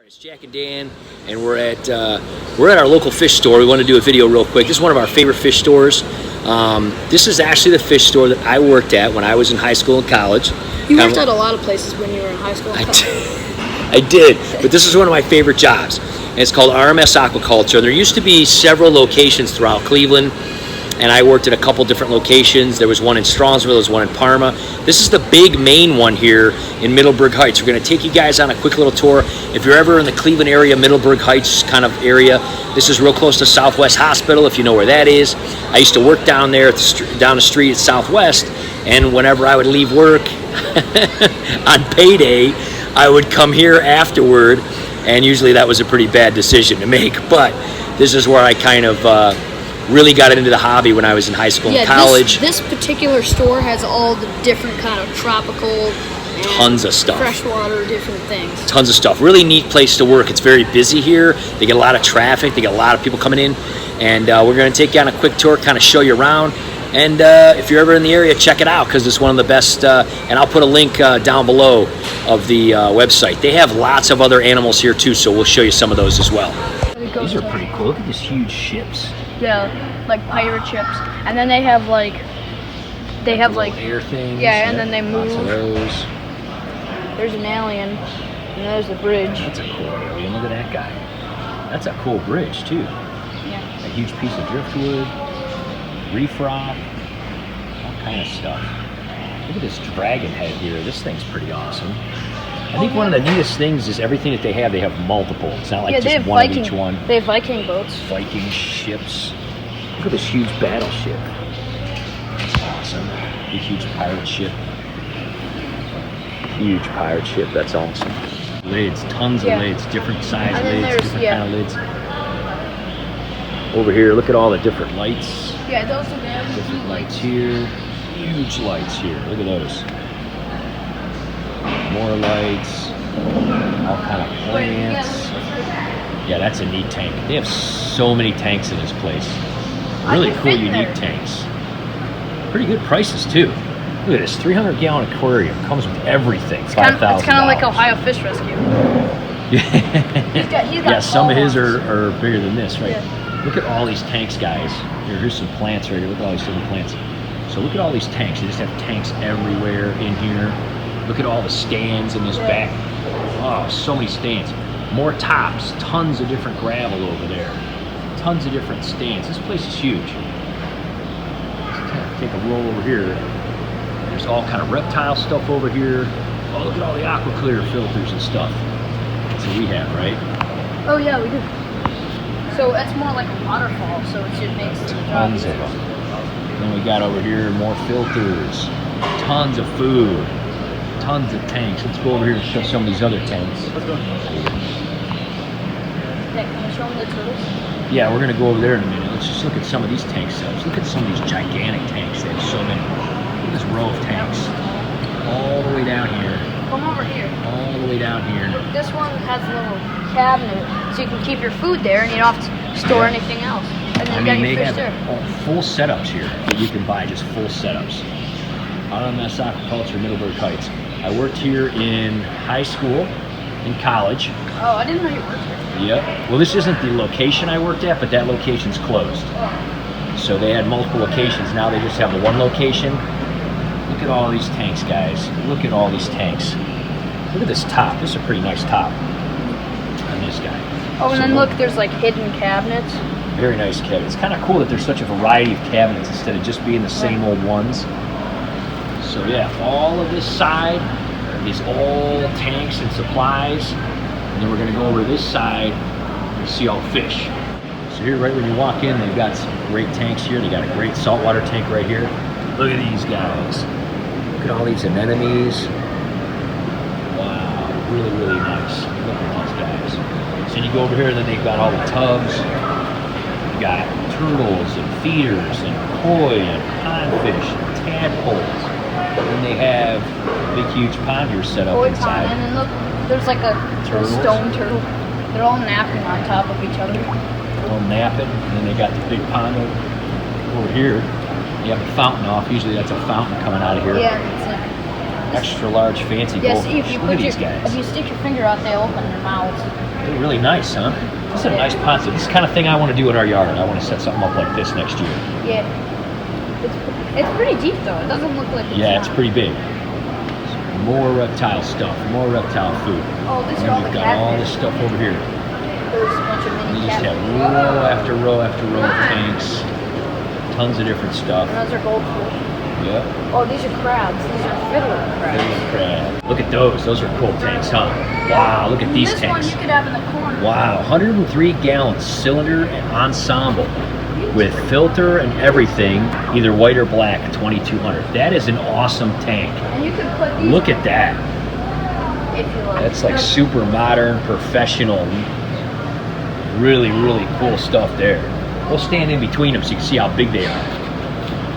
It's Jack and Dan, and we're at our local fish store. We want to do a video real quick. This is one of our favorite fish stores. This is actually the fish store that I worked at when I was in high school and college. You worked at a lot of places when you were in high school and college. I did, but this is one of my favorite jobs, and it's called RMS Aquaculture. There used to be several locations throughout Cleveland, and I worked at a couple different locations. There was one in Strongsville, there was one in Parma. This is the big main one here in Middleburg Heights. We're going to take you guys on a quick little tour. If you're ever in the Cleveland area, Middleburg Heights kind of area, this is real close to Southwest Hospital, if you know where that is. I used to work down there, down the street at Southwest, and whenever I would leave work on payday, I would come here afterward, and usually that was a pretty bad decision to make, but this is where I kind of really got into the hobby when I was in high school and college. This particular store has all the different kind of tropical, tons of stuff, freshwater, different things. Tons of stuff. Really neat place to work. It's very busy here. They get a lot of traffic. They get a lot of people coming in, and we're going to take you on a quick tour, kind of show you around. And if you're ever in the area, check it out because it's one of the best. And I'll put a link down below of the website. They have lots of other animals here too, so we'll show you some of those as well. These are pretty cool. Look at these huge ships. Yeah, like pirate ships, and then they have like air things. Yeah, and then they move. Lots of those. There's an alien, and there's the bridge. That's a cool alien. Look at that guy. That's a cool bridge too. Yeah. A huge piece of driftwood, reef rock, all kind of stuff. Look at this dragon head here. This thing's pretty awesome. I think one of the neatest things is everything that they have multiple. It's not like just one of each one. They have Viking boats. Viking ships. Look at this huge battleship. That's awesome. A huge pirate ship. Huge pirate ship. That's awesome. Lids. Tons of lids. Different size lids. Different kind of lids. Over here, look at all the different lights. Yeah, those are different lights here. Huge lights here. Look at those. More lights, all kind of plants. Yeah, that's a neat tank. They have so many tanks in this place. Really cool, unique tanks. Pretty good prices too. Look at this, 300-gallon aquarium. Comes with everything, $5,000. It's kind of like Ohio Fish Rescue. he's got some of his are bigger than this, right? Yeah. Look at all these tanks, guys. Here's some plants right here. Look at all these different plants. So look at all these tanks. They just have tanks everywhere in here. Look at all the stands in this back. Oh, so many stands. More tops. Tons of different gravel over there. Tons of different stands. This place is huge. Let's take a roll over here. There's all kind of reptile stuff over here. Oh, look at all the AquaClear filters and stuff. That's what we have, right? Oh, yeah, we do. So it's more like a waterfall, so it just makes the job easier. Tons of them. Then we got over here more filters. Tons of food. Tons of tanks. Let's go over here and show some of these other tanks. Yeah, can you show them the turtles? Yeah, we're going to go over there in a minute. Let's just look at some of these tank setups. Look at some of these gigantic tanks. They have so many. Look at this row of tanks. All the way down here. Come over here. All the way down here. This one has a little cabinet, so you can keep your food there and you don't have to store anything else. And then they have full setups here that you can buy, just full setups. RMS Aquaculture, Middleburg Heights. I worked here in high school, in college. Oh, I didn't know you worked here. Yep. Well, this isn't the location I worked at, but that location's closed. Oh. So they had multiple locations. Now they just have the one location. Look at all these tanks, guys. Look at all these tanks. Look at this top. This is a pretty nice top on this guy. Oh, and then look, there's like hidden cabinets. Very nice cabinets. It's kind of cool that there's such a variety of cabinets instead of just being the same old ones. So yeah, all of this side is all tanks and supplies. And then we're going to go over to this side and see all the fish. So here, right when you walk in, they've got some great tanks here. They got a great saltwater tank right here. Look at these guys. Look at all these anemones. Wow, really, really nice. Look at these guys. So you go over here, and then they've got all the tubs. You've got turtles and feeders and koi and pondfish and tadpoles. And they have a big, huge pond here set up inside. And then look, there's like a stone turtle. They're all napping on top of each other. They're all napping, and then they got the big pond over here. You have a fountain off. Usually that's a fountain coming out of here. Yeah, it's extra large fancy goldfish. Yes, if you stick your finger out, they open their mouths. They're really nice, huh? This is a nice pond. So this is the kind of thing I want to do in our yard. I want to set something up like this next year. Yeah. It's pretty deep though. It doesn't look like it's Yeah, it's pretty big. More reptile stuff, more reptile food. Oh, this is And all we've the got all catfish. this stuff over here. There's a bunch of We mini just have catfish. row after row after row of tanks. Tons of different stuff. And those are goldfish. Yeah. Oh, these are crabs. These are fiddler crabs. Fiddler crab. Look at those. Those are cool tanks, huh? Wow, look at these this tanks. one you could have in the corner. Wow, 103 gallon cylinder and ensemble with filter and everything, either white or black, 2200. That is an awesome tank. And you could put these Look at that. if you like. That's like super modern, professional. Really, really cool stuff there. We'll stand in between them so you can see how big they are.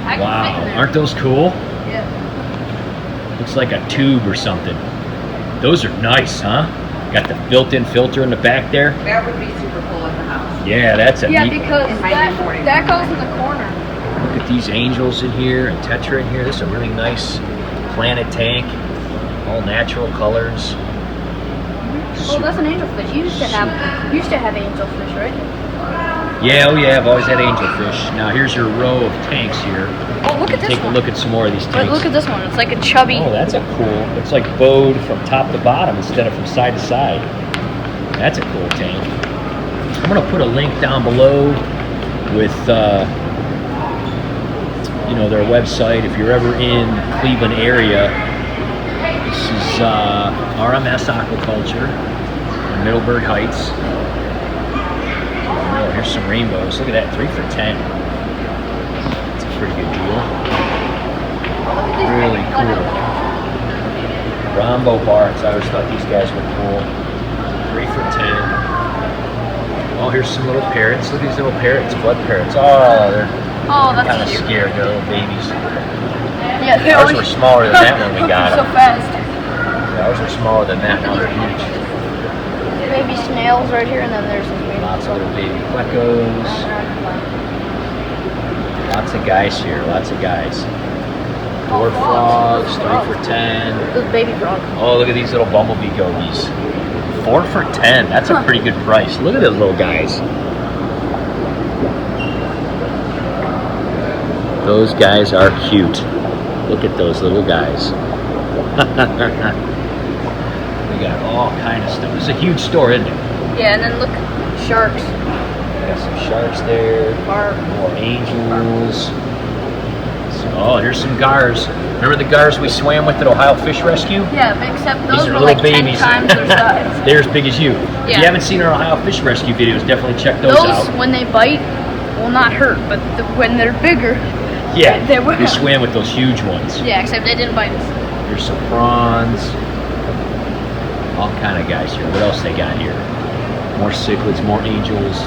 I can Wow, fit in there. aren't those cool? Yeah. Looks like a tube or something. Those are nice, huh? Got the built-in filter in the back there. That would be super cool in the house. Yeah, that's a Yeah, neat. because It might be 40. that goes in the corner. Look at these angels in here and tetra in here. This is a really nice planet tank. All natural colors. Oh, that's an angelfish. You used to have angelfish, right? Yeah, oh yeah, I've always had angelfish. Now here's your row of tanks here. Oh, look at this Take one. a look at some more of these Like, tanks. look at this one. It's like a chubby. Oh, that's a cool. It's like bowed from top to bottom instead of from side to side. That's a cool tank. I'm gonna put a link down below with you know, their website if you're ever in the Cleveland area. This is RMS Aquaculture in Middleburg Heights. Oh, here's some rainbows. Look at that, 3 for $10. That's a pretty good deal. Really cool. Rombo barks. I always thought these guys were cool. 3 for $10. Oh, here's some little parrots. Look at these little parrots, blood parrots. Oh, they're Oh, that's kind of cute. scared. They're little babies. Yeah, they Ours always were smaller than that when we got so them. fast. Yeah, ours were smaller than that. Now they're huge. Baby snails right here, and then there's this baby. Lots of little baby plecos. Lots of guys here. Lots of guys. Dwarf frogs, 3 for $10. Those baby frogs. Oh, look at these little bumblebee gobies. 4 for $10. That's a pretty good price. Look at those little guys. Those guys are cute. Look at those little guys. We got all kind of stuff. It's a huge store, isn't it? Yeah, and then look, sharks. Got some sharks there. Barb. More angels. Oh, here's some gars. Remember the gars we swam with at Ohio Fish Rescue? Yeah, except These those are were little like babies. 10 times their size. They're as big as you. If Yeah. you haven't seen our Ohio Fish Rescue videos, definitely check those Those, out. when they bite, will not hurt, but when they're bigger, Yeah, they will. we swam with those huge ones. Yeah, except they didn't bite us. Here's some prawns. All kind of guys here. What else they got here? More cichlids, more angels.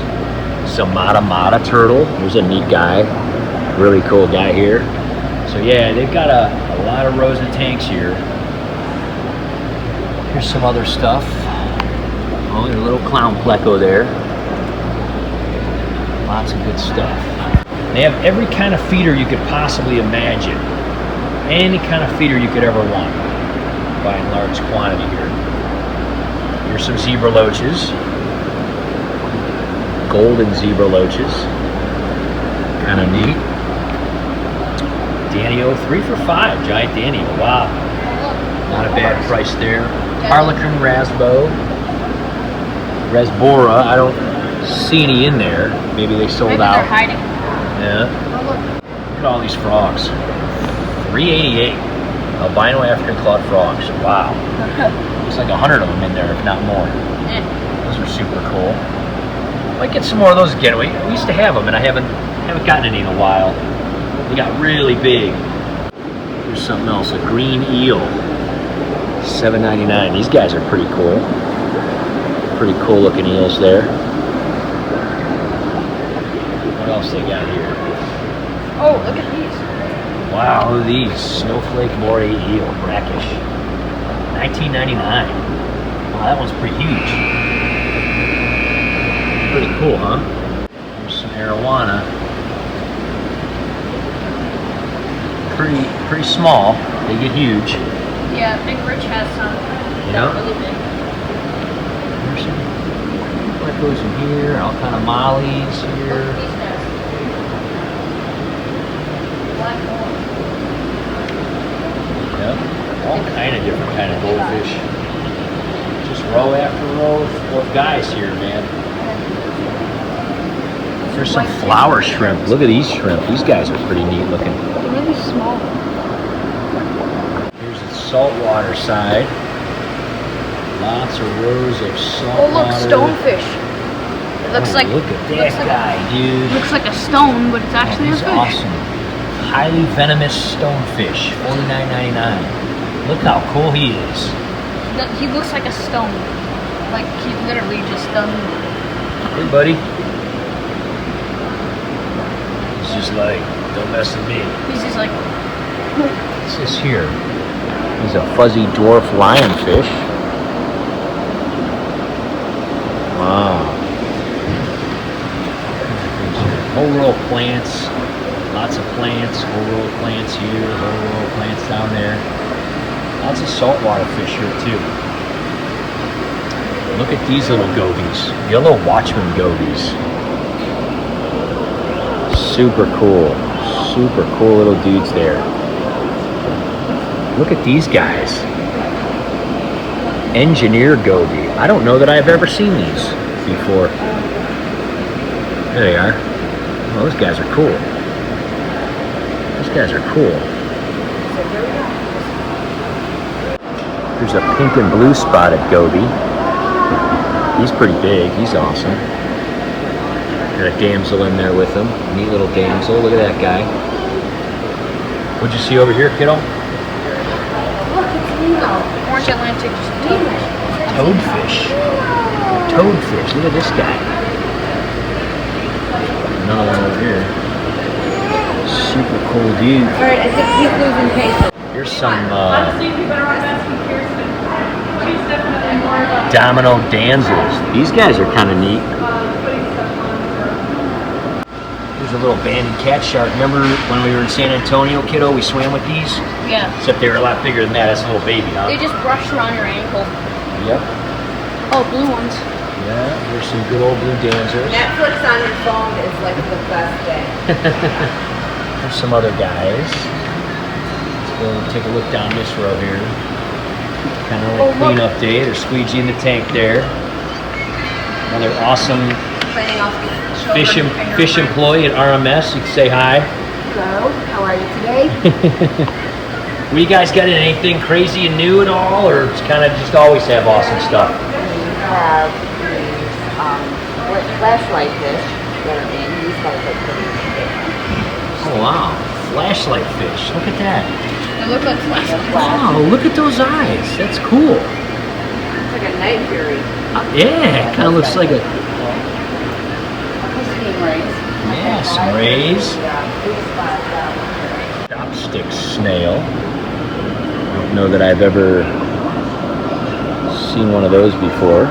Some mata turtle. There's a neat guy. Really cool guy here. So yeah, they've got a lot of rows of tanks here. Here's some other stuff. Oh, there's a little clown pleco there. Lots of good stuff. They have every kind of feeder you could possibly imagine. Any kind of feeder you could ever want. By and large quantity here. Here's some zebra loaches. Golden zebra loaches. Kind of neat. Danio, 3 for $5. Giant Danio. Wow. Not a bad price there. Harlequin Rasbo. Rasbora. I don't see any in there. Maybe they sold Maybe out. they're hiding. Yeah. Look at all these frogs. $3.88. Albino African clawed frogs. Wow. There's like 100 of them in there, if not more. Yeah. Those are super cool. Might get some more of those again. We used to have them, and I haven't gotten any in a while. They got really big. Here's something else, a green eel. $7.99. These guys are pretty cool. Pretty cool looking eels there. What else they got here? Oh, look at these. Wow, look at these. Snowflake moray eel, brackish. $19.99. Wow, that one's pretty huge. Pretty cool, huh? There's some arowana. Pretty small. They get huge. Yeah, Big Rich has some. Yeah. Really big. There's some geckos in here, all kind of mollies here. Yep, all kind of different kind of goldfish. Just row after row of guys here, man. There's some flower shrimp. Look at these shrimp. These guys are pretty neat looking. They're really small. Here's the saltwater side. Lots of rows of saltwater. Oh look, stonefish. It looks like. Look at that guy, dude. Looks like a stone, but it's actually a He's fish. awesome. Highly venomous stonefish, $49.99. Look how cool he is. He looks like a stone. Like he literally just done. Hey, buddy. He's just like, don't mess with me. He's just like. What's this here? He's a fuzzy dwarf lionfish. Wow. Whole row of plants. Lots of plants. Whole row of plants here. Whole row of plants down there. Lots of saltwater fish here too. Look at these little gobies. Yellow watchman gobies. Super cool. Super cool little dudes there. Look at these guys. Engineer goby. I don't know that I've ever seen these before. There they are. Oh, those guys are cool. Those guys are cool. There's a pink and blue spotted goby. He's pretty big. He's awesome. Got a damsel in there with him. Neat little damsel. Look at that guy. What'd you see over here, kiddo? Orange Atlantic toadfish. Toadfish. Toadfish. Look at this guy. Another one over here. Super cool dude. Alright, I think he's losing patience. Here's some Honestly, you better off asking Kirsten. She's definitely more of a domino damsels. These guys are kind of neat. putting stuff on her. There's a little banded cat shark. Remember when we were in San Antonio, kiddo? We swam with these? Yeah. Except they were a lot bigger than that. That's a little baby, huh? They just brush around your ankle. Yep. Oh, blue ones. Yeah, there's some good old blue damsels. Netflix on your phone is like the best day. There's some other guys. Let's go take a look down this row here. Kind of like cleanup day. There's Squeegee in the tank there. Another awesome Cleaning off the fish employee at RMS. You can say hi. Hello, how are you today? Well, you guys got anything crazy and new at all, or it's kind of just always have awesome stuff? We have flashlight fish that are in. These guys are pretty big. Oh wow, flashlight fish. Look at that. They look like flashlights. Wow, look at those eyes. That's cool. It's like a night fury. Yeah, it kind of looks like a Stingrays. yeah, some rays. Chopstick snail. I don't know that I've ever seen one of those before.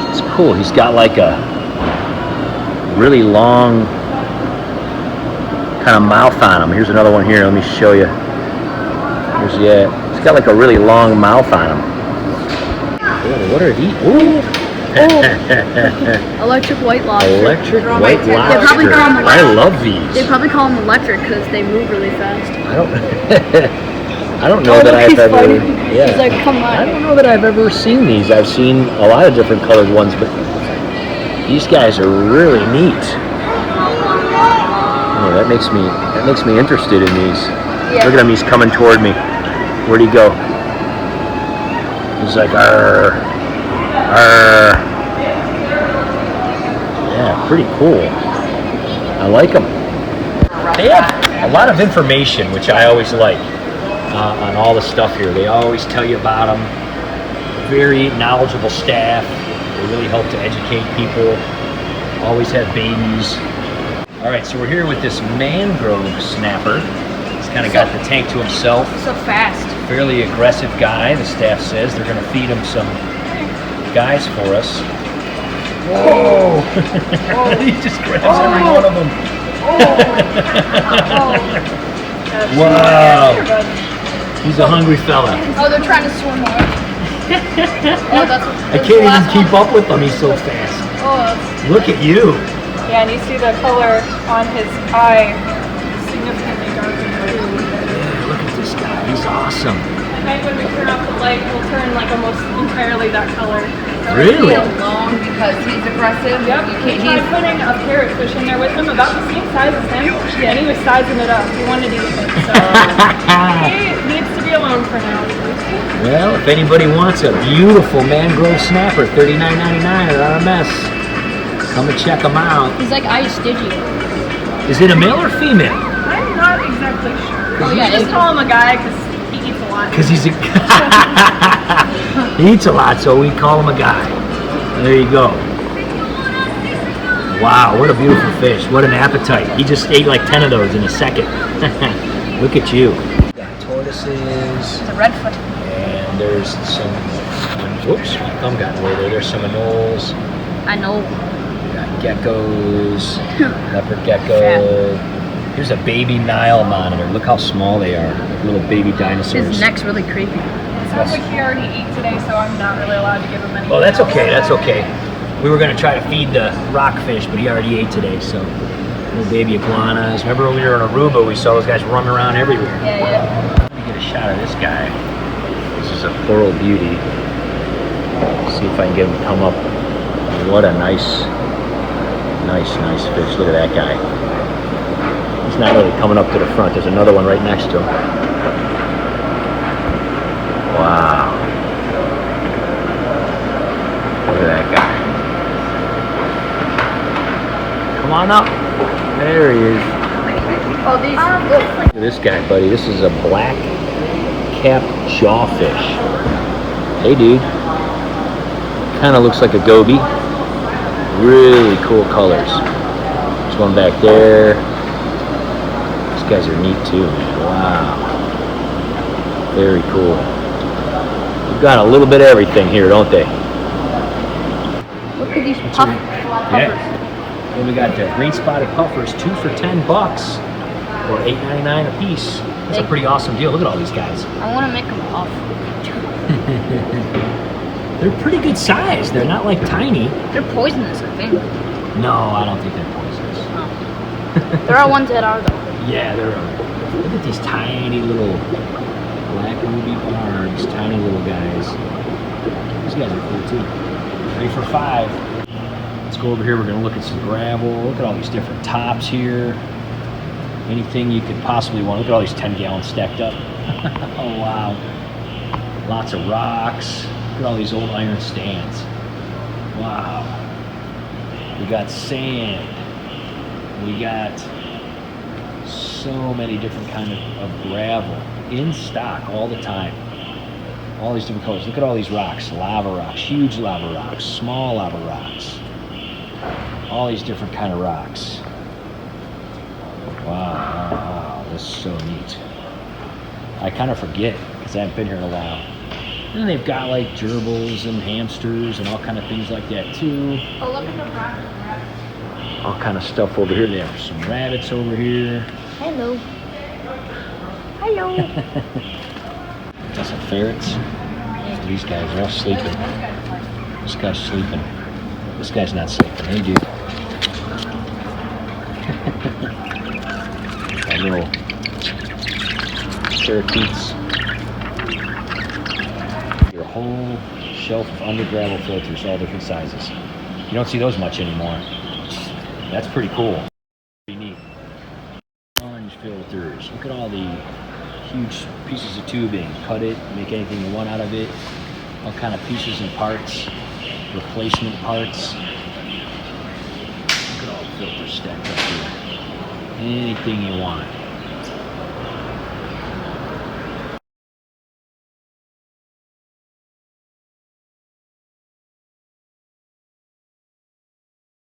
It's cool. He's got like a really long kind of mouth on him. Here's another one here. Let me show you. He's got like a really long mouth on him. Oh, what are these? Ooh. Electric white lobster. Electric white They probably lobster. call them I love these. They probably call them electric because they move really fast. I don't. I don't know that I've ever. Yeah. He's like, come on. I don't know that I've ever seen these. I've seen a lot of different colored ones, but these guys are really neat. Oh, that makes me interested in these. Yeah. Look at him. He's coming toward me. Where'd he go? He's like, arr, arr. Yeah, pretty cool. I like them. They have a lot of information, which I always like, on all the stuff here. They always tell you about them. Very knowledgeable staff. They really help to educate people. Always have babies. All right, so we're here with this Mangrove Snapper. He's kind of got the tank to himself. So fast. Fairly aggressive guy, the staff says. They're going to feed him some guys for us. Whoa! He just grabs every one of them. Wow! He's a hungry fella. Oh, they're trying to swim more. Oh, that's what, I can't even keep up with him. He's so fast. Oh, that's, Look at you. yeah, and you see the color on his eye significantly darker too. Yeah, look at this guy. He's awesome. At night when we turn off the light, he'll turn like almost entirely that color. Really? Alone because he's aggressive. Yep, You we can't, tried putting a parrotfish in there with him, about the same size as him, and he was sizing it up. He wanted to eat it, so he needs to be alone for now. Well, if anybody wants a beautiful Mangrove Snapper, $39.99 at RMS, come and check them out. he's like ice digi. Is it a male or female? I'm not exactly sure. Oh, We yeah, just it- call him a guy because he eats a lot. Because he's a he eats a lot, so we call him a guy. There you go. Wow, what a beautiful fish. What an appetite. He just ate like 10 of those in a second. Look at you. Got tortoises, It's a redfoot. and there's some, whoops, my thumb got in the way there. There's some anoles. I know. Got geckos, leopard gecko. Here's a baby Nile monitor. Look how small they are. Like little baby dinosaurs. His neck's really creepy. It sounds like he already ate today, so I'm not really allowed to give him any. Oh, that's okay. That's okay. We were gonna try to feed the rockfish, but he already ate today. So, little baby iguanas. Remember when we were in Aruba, we saw those guys running around everywhere. Yeah. Let me get a shot of this guy. This is a coral beauty. See if I can get him to come up. What a nice fish. Look at that guy. He's not really coming up to the front. There's another one right next to him. Wow. Look at that guy. Come on up. There he is. Oh, these. Look at this guy, buddy. This is a black capped jawfish. Hey, dude. Kind of looks like a goby. Really cool colors. There's one back there. These guys are neat too, man. Wow. Very cool. You've got a little bit of everything here, don't they? Look at these What's puffers. Yeah. Then we got the green spotted puffers, 2 for $10 or $8.99 a piece. That's a pretty awesome deal. Look at all these guys. I want to make them puff. They're pretty good size. They're not like tiny. They're poisonous, I think. No, I don't think they're poisonous. There are ones that are though. Yeah, they're. Look at these tiny little black ruby barbs, tiny little guys. These guys are cool too. 3 for $5. Let's go over here. We're gonna look at some gravel. Look at all these different tops here. Anything you could possibly want. Look at all these 10-gallons stacked up. Oh wow. Lots of rocks. Look at all these old iron stands. Wow. We got sand. We got so many different kind of gravel in stock all the time. All these different colors. Look at all these rocks. Lava rocks, huge lava rocks, small lava rocks. All these different kind of rocks. Wow, this is so neat. I kind of forget because I haven't been here in a while. And they've got like gerbils and hamsters and all kind of things like that too. Oh, look at the rabbit. All kind of stuff over here. They have some rabbits over here. Hello. Hello. Got some ferrets. These guys are all sleeping. This guy's sleeping. This guy's not sleeping. Hey, dude. Got little parakeets. Your whole shelf of under gravel filters, all different sizes. You don't see those much anymore. That's pretty cool. Pretty neat. Sponge filters. Look at all the huge pieces of tubing. Cut it, make anything you want out of it. All kind of pieces and parts. Replacement parts. Look at all the filters stacked up here. Anything you want.